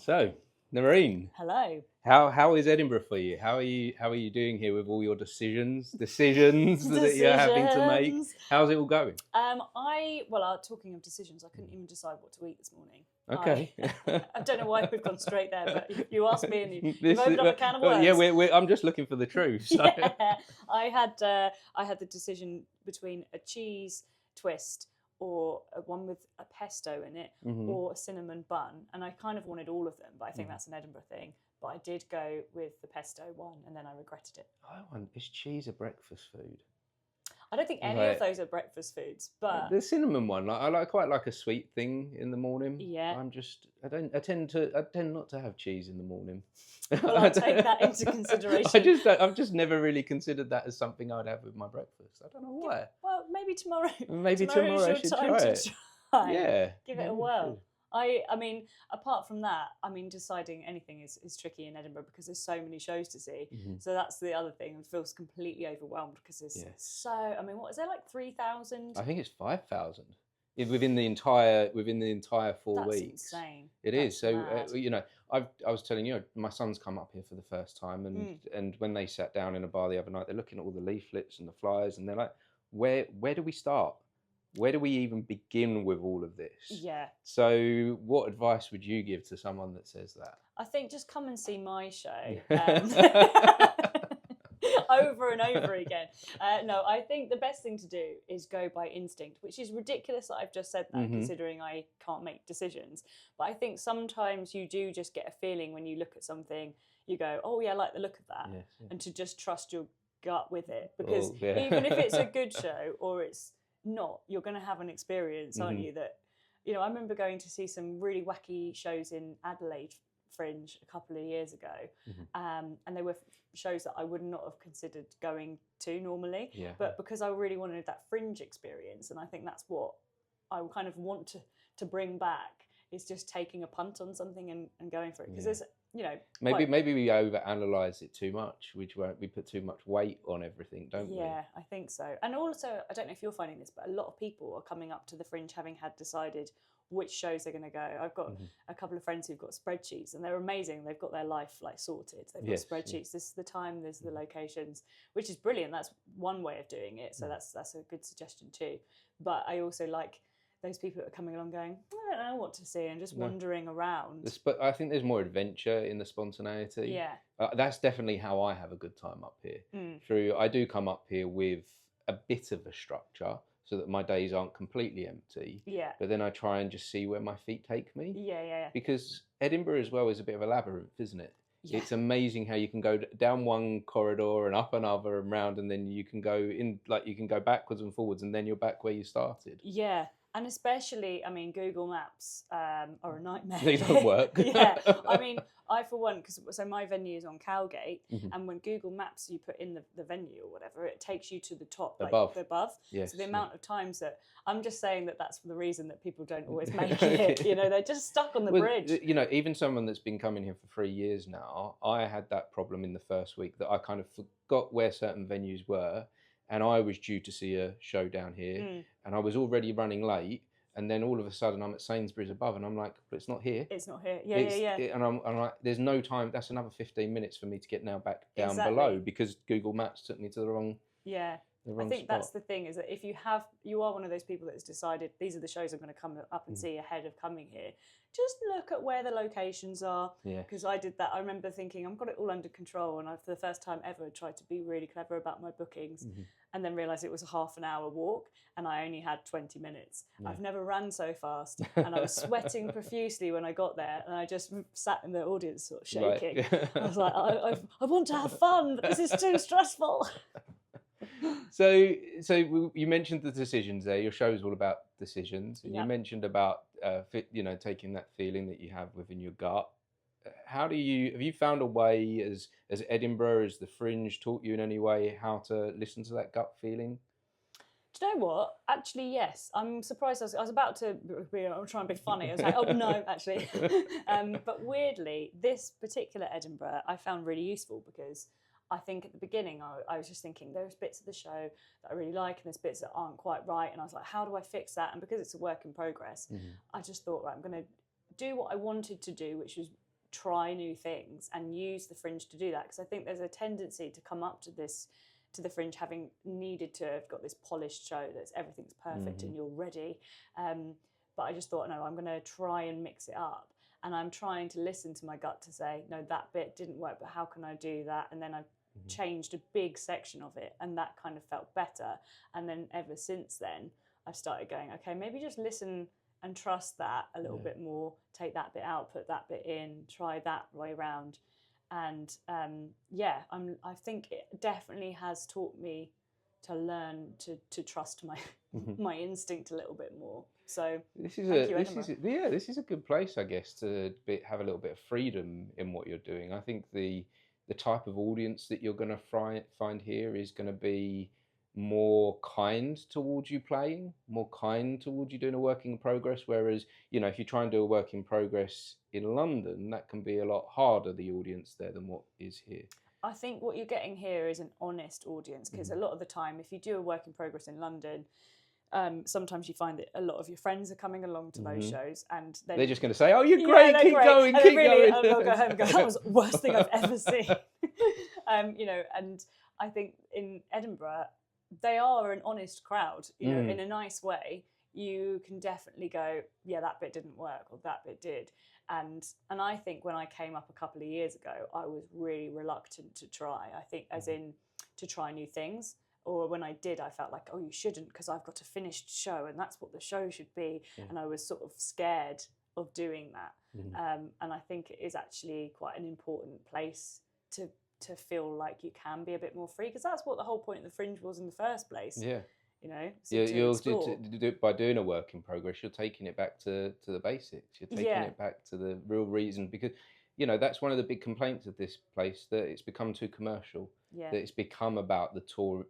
So, Nerine, Hello. how is Edinburgh for you? How are you doing here with all your decisions that you're having to make? Decisions. How's it all going? Talking of decisions, I couldn't even decide what to eat this morning. Okay. I don't know why we've gone straight there, but you asked me and you've This opened is- up a can of well, worms. yeah, I'm just looking for the truth. So. Yeah, I had the decision between a cheese twist or one with a pesto in it, or a cinnamon bun, and I kind of wanted all of them, but I think that's an Edinburgh thing. But I did go with the pesto one, and then I regretted it. Is cheese a breakfast food? I don't think any of those are breakfast foods, but the cinnamon one, I quite like a sweet thing in the morning. Yeah. I tend not to have cheese in the morning. Well, I'll take that into consideration. I've just never really considered that as something I'd have with my breakfast. I don't know why. Well, maybe tomorrow. Maybe tomorrow I should try it. Yeah, give it a whirl. True. I mean, apart from that, deciding anything is tricky in Edinburgh because there's so many shows to see. So that's the other thing. It feels completely overwhelmed because there's so. What is there, like 3,000? I think it's 5,000 within the entire 4 weeks. That's insane. It is. So mad. I was telling you, my son's come up here for the first time, and when they sat down in a bar the other night, they're looking at all the leaflets and the flyers, and they're like, where do we start? Where do we even begin with all of this? Yeah. So what advice would you give to someone that says that? I think just come and see my show over and over again. No, I think the best thing to do is go by instinct, which is ridiculous that I've just said that, considering I can't make decisions. But I think sometimes you do just get a feeling when you look at something, you go, oh yeah, I like the look of that. Yes, yeah. And to just trust your gut with it. Because even if it's a good show or it's not, you're going to have an experience, aren't you? That, I remember going to see some really wacky shows in Adelaide Fringe a couple of years ago, and they were shows that I would not have considered going to normally, but because I really wanted that Fringe experience, and I think that's what I kind of want to bring back, is just taking a punt on something and going for it, because there's maybe we overanalyze it too much. We put too much weight on everything, don't we? Yeah, I think so. And also, I don't know if you're finding this, but a lot of people are coming up to the Fringe having had decided which shows they're going to go. I've got a couple of friends who've got spreadsheets, and they're amazing. They've got their life like sorted. They've got spreadsheets. This is the time, this is the locations, which is brilliant. That's one way of doing it. So that's a good suggestion too. But I also like those people that are coming along going, I don't know what to see, and just wandering around. But I think there's more adventure in the spontaneity. Yeah. That's definitely how I have a good time up here. I do come up here with a bit of a structure so that my days aren't completely empty. Yeah. But then I try and just see where my feet take me. Yeah. Because Edinburgh as well is a bit of a labyrinth, isn't it? Yeah. It's amazing how you can go down one corridor and up another and round, and then you can go backwards and forwards, and then you're back where you started. Yeah. And especially, Google Maps are a nightmare. They don't work. Yeah. I, for one, so my venue is on Cowgate, and when Google Maps, you put in the venue or whatever, it takes you to the top, above. Yes, so the amount of times that, I'm just saying that's the reason that people don't always make it. They're just stuck on the bridge. Even someone that's been coming here for 3 years now, I had that problem in the first week that I kind of forgot where certain venues were. And I was due to see a show down here, and I was already running late. And then all of a sudden, I'm at Sainsbury's above, and I'm like, "But it's not here." It's not here. Yeah. And I'm like, "There's no time. That's another 15 minutes for me to get now back down below because Google Maps took me to the wrong." Yeah. I think that's the thing, is that if you are one of those people that has decided these are the shows I'm going to come up and see ahead of coming here, just look at where the locations are. Yeah. Because I did that. I remember thinking, I've got it all under control, and I, for the first time ever, tried to be really clever about my bookings, and then realised it was a half an hour walk, and I only had 20 minutes. Yeah. I've never ran so fast, and I was sweating profusely when I got there, and I just sat in the audience sort of shaking. Right. I was like, I want to have fun, but this is too stressful. So you mentioned the decisions there. Your show is all about decisions, and you mentioned about taking that feeling that you have within your gut. Have you found a way, as Edinburgh, as the Fringe, taught you in any way how to listen to that gut feeling? Do you know what? Actually, yes. I'm surprised. I was about to try and be funny. I was like, oh no, actually. But weirdly, this particular Edinburgh I found really useful, because I think at the beginning I was just thinking there's bits of the show that I really like and there's bits that aren't quite right, and I was like, how do I fix that? And because it's a work in progress, I just thought, right, I'm going to do what I wanted to do, which was try new things and use the Fringe to do that, because I think there's a tendency to come up to the Fringe having needed to have got this polished show that's everything's perfect and you're ready. But I just thought, no, I'm going to try and mix it up. And I'm trying to listen to my gut to say, no, that bit didn't work, but how can I do that? And then I changed a big section of it, and that kind of felt better. And then ever since then, I've started going, okay, maybe just listen and trust that a little bit more, take that bit out, put that bit in, try that way around. And I think it definitely has taught me to learn to trust my my instinct a little bit more. So this is a good place, I guess, to have a little bit of freedom in what you're doing. I think the type of audience that you're going to find here is going to be more kind towards you playing, more kind towards you doing a work in progress. Whereas, if you try and do a work in progress in London, that can be a lot harder, the audience there, than what is here. I think what you're getting here is an honest audience, because a lot of the time, if you do a work in progress in London, sometimes you find that a lot of your friends are coming along to those shows, and they're just going to say, "Oh, you're great, keep going, keep going." I'll go home and go, "That was the worst thing I've ever seen." And I think in Edinburgh, they are an honest crowd. In a nice way. You can definitely go, "Yeah, that bit didn't work," or "That bit did." And I think when I came up a couple of years ago, I was really reluctant to try. I think as in to try new things. Or when I did, I felt like, oh, you shouldn't, because I've got a finished show and that's what the show should be. And I was sort of scared of doing that. And I think it is actually quite an important place to feel like you can be a bit more free, because that's what the whole point of the Fringe was in the first place. Yeah. By doing a work in progress, you're taking it back to the basics. You're taking it back to the real reason, because that's one of the big complaints of this place, that it's become too commercial. That it's become about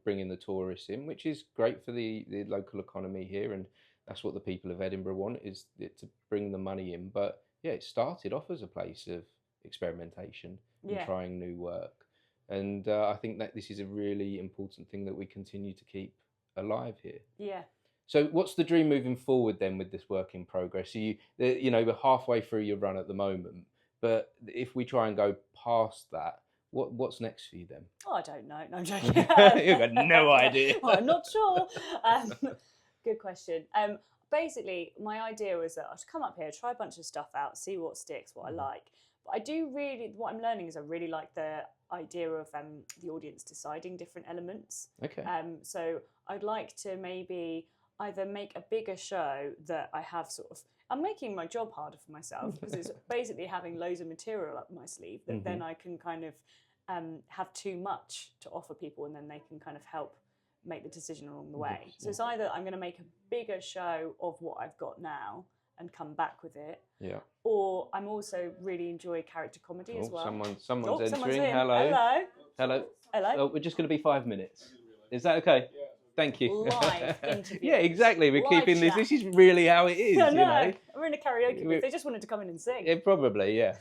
bringing the tourists in, which is great for the local economy here, and that's what the people of Edinburgh want, is to bring the money in. But it started off as a place of experimentation and trying new work, and I think that this is a really important thing that we continue to keep alive here. So what's the dream moving forward then with this work in progress? We're halfway through your run at the moment, but if we try and go past that, what's next for you then? Oh, I don't know. No, I'm joking. You've got no idea. Well, I'm not sure. Good question. Basically, my idea was that I'd come up here, try a bunch of stuff out, see what sticks, what I like. But what I'm learning is I really like the idea of the audience deciding different elements. Okay. So I'd like to maybe either make a bigger show that I have I'm making my job harder for myself, because it's basically having loads of material up my sleeve that then I can kind of have too much to offer people, and then they can kind of help make the decision along the way. So it's either I'm going to make a bigger show of what I've got now and come back with it, or I'm also really enjoy character comedy as well. Someone's entering. Hello. Oh, we're just going to be 5 minutes. Is that okay? Yeah. Thank you. Live interview. Yeah, exactly. We're keeping this. This is really how it is. No, we're in a karaoke booth. They just wanted to come in and sing. Yeah, probably, yeah.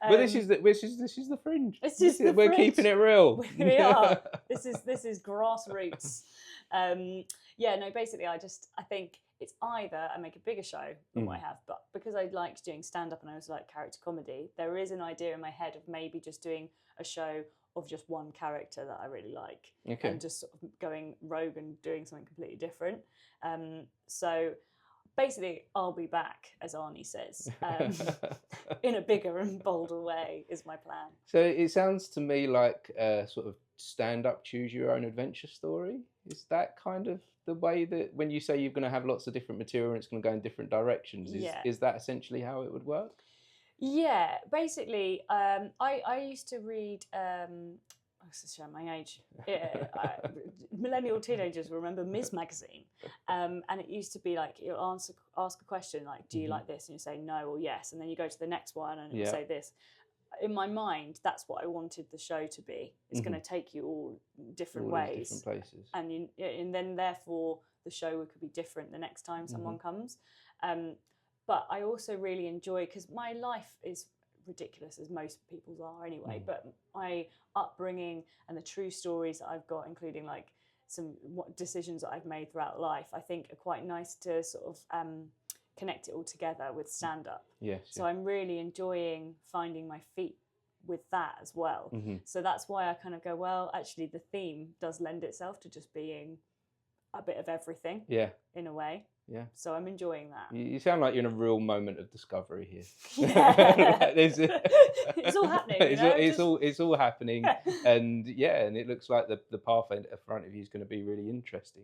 But this is the Fringe. We're keeping it real. We are. This is grassroots. Basically, I think it's either I make a bigger show than what I have, but because I liked doing stand-up and I also like character comedy, there is an idea in my head of maybe just doing a show of just one character that I really like, and just sort of going rogue and doing something completely different. So basically, I'll be back, as Arnie says, in a bigger and bolder way is my plan. So it sounds to me like a sort of stand-up, choose your own adventure story. Is that kind of the way that when you say you're going to have lots of different material and it's going to go in different directions, is that essentially how it would work? Yeah, basically, I used to read, this is showing my age, millennial teenagers will remember Ms. Magazine, and it used to be like, you'll ask a question like, do you like this? And you say no or yes, and then you go to the next one and it will say this. In my mind, that's what I wanted the show to be. It's going to take you all different ways, different places, and then therefore the show could be different the next time someone comes. But I also really enjoy, because my life is ridiculous, as most people's are anyway, but my upbringing and the true stories that I've got, including like some decisions that I've made throughout life, I think are quite nice to sort of connect it all together with stand-up. Yes. So I'm really enjoying finding my feet with that as well. So that's why I kind of go, well, actually the theme does lend itself to just being a bit of everything. Yeah. In a way. Yeah. So I'm enjoying that. You sound like you're in a real moment of discovery here. Yeah. It's all happening. It's all happening, and it looks like the path in front of you is going to be really interesting.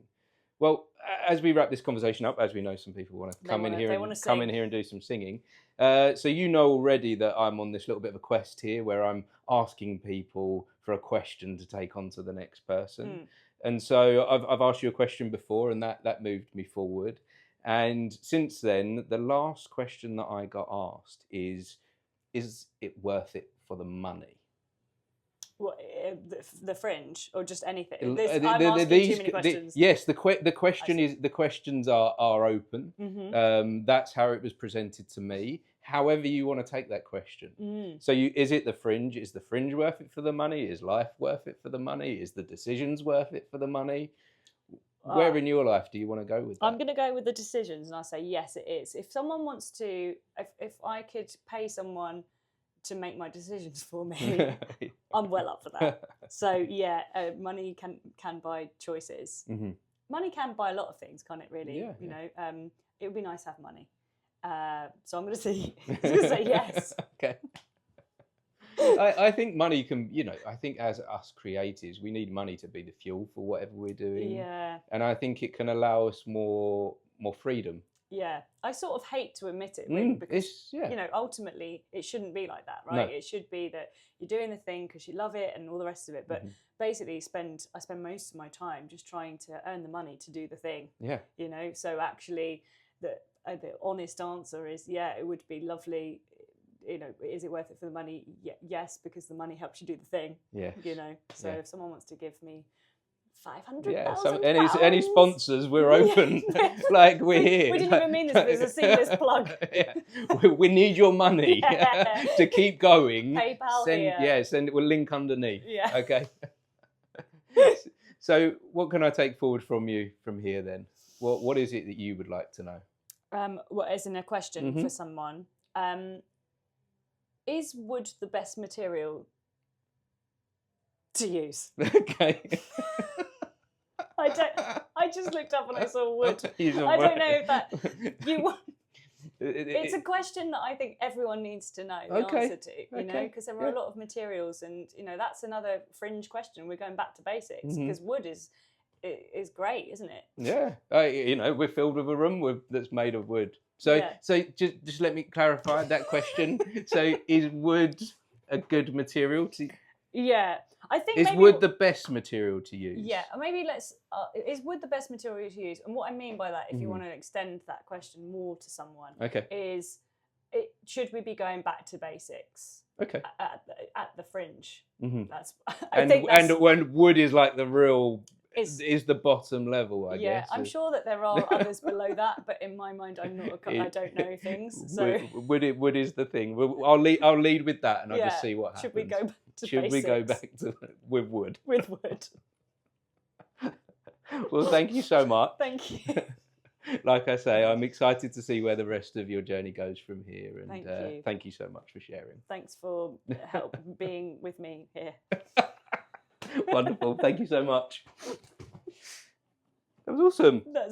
Well, as we wrap this conversation up, as we know some people want to come in here and do some singing. So you know already that I'm on this little bit of a quest here where I'm asking people for a question to take on to the next person. And so I've asked you a question before, and that moved me forward. And since then, the last question that I got asked is it worth it for the money? What, the Fringe, or just anything? I'm asking too many questions. Yes, the questions are open. That's how it was presented to me. However you want to take that question. So is it the Fringe? Is the Fringe worth it for the money? Is life worth it for the money? Is the decisions worth it for the money? Where in your life do you want to go with that? I'm going to go with the decisions, and I'll say yes, it is. If someone wants to, if I could pay someone to make my decisions for me, I'm well up for that. So yeah, money can buy choices. Money can buy a lot of things, can't it? Really, you know, it would be nice to have money. So I'm going to say yes. Okay. I think money can, I think as us creatives, we need money to be the fuel for whatever we're doing. Yeah. And I think it can allow us more freedom. Yeah. I sort of hate to admit it, really, because, ultimately it shouldn't be like that, right? No. It should be that you're doing the thing because you love it and all the rest of it. But basically I spend most of my time just trying to earn the money to do the thing. Yeah. So actually the honest answer is, it would be lovely. Is it worth it for the money? Yes, because the money helps you do the thing. Yeah. So if someone wants to give me £500,000, any sponsors, we're open. Like we're here. We didn't even mean this, but it's a seamless plug. We need your money to keep going. PayPal here. We'll link underneath. Yeah. Okay. So what can I take forward from you from here then? What is it that you would like to know? What is in a question for someone? Is wood the best material to use? Okay. I just looked up and I saw wood. I don't know if that it's a question that I think everyone needs to know the answer to, because there are a lot of materials, and that's another Fringe question. We're going back to basics, because wood is great, isn't it? Yeah. We're filled with a room that's made of wood. So just let me clarify that question. So is wood a good material to? Yeah, I think. Is wood the best material to use? Yeah, maybe is wood the best material to use? And what I mean by that, if you want to extend that question more to someone, is should we be going back to basics? Okay. At the Fringe. That's. And when wood is like the real. Is the bottom level, I guess. Yeah, I'm sure that there are others below that, but in my mind, I don't know things. So wood is the thing. I'll lead with that, and I'll just see what happens. Should we go back to basics? We go back to with wood? With wood. Well, thank you so much. Thank you. Like I say, I'm excited to see where the rest of your journey goes from here. And thank you. Thank you so much for sharing. Thanks for being with me here. Wonderful. Thank you so much. That was awesome.